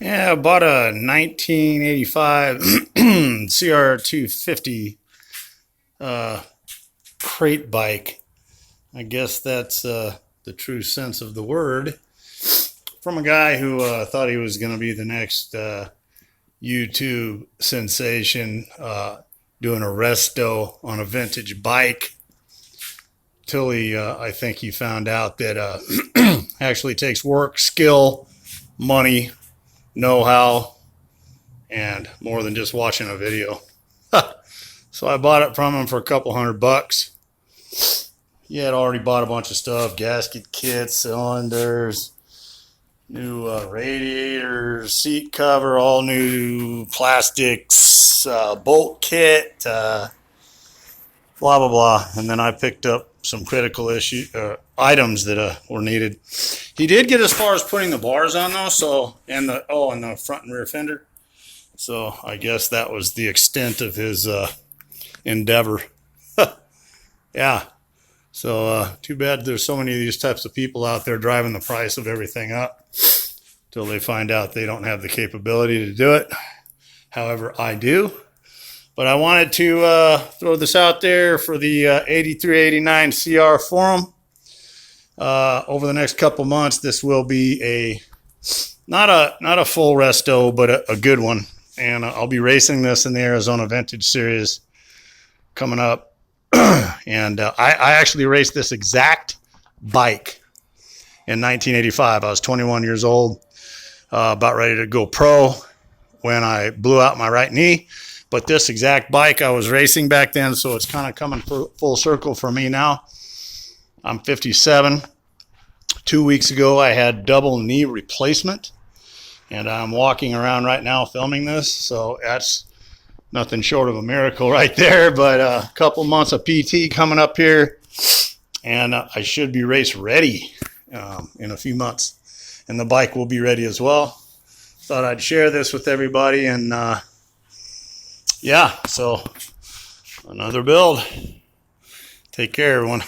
Yeah, I bought a 1985 CR250 crate bike. I guess that's the true sense of the word. From a guy who thought he was going to be the next YouTube sensation, doing a resto on a vintage bike. Till I think he found out that actually takes work, skill, money, know-how, and more than just watching a video. So I bought it from him for a couple $100. He had already bought a bunch of stuff: gasket kits, cylinders, new radiators, seat cover, all new plastics, bolt kit, blah blah blah. And then I picked up some critical items that were needed. He did get as far as putting the bars on though, so and the front and rear fender. So I guess that was the extent of his endeavor. Yeah. So too bad there's so many of these types of people out there driving the price of everything up till they find out they don't have the capability to do it. However, I do. But I wanted to throw this out there for the 8389 CR forum. Over the next couple months, this will be not a full resto, but a good one. And I'll be racing this in the Arizona Vintage Series coming up. And I actually raced this exact bike in 1985. I was 21 years old, about ready to go pro when I blew out my right knee. But this exact bike I was racing back then, so it's kind of coming full circle for me now. I'm 57. 2 weeks ago, I had double knee replacement, and I'm walking around right now filming this, so that's nothing short of a miracle right there. But a couple months of PT coming up here, and I should be race ready in a few months, and the bike will be ready as well. Thought I'd share this with everybody, and yeah, so another build. Take care, everyone.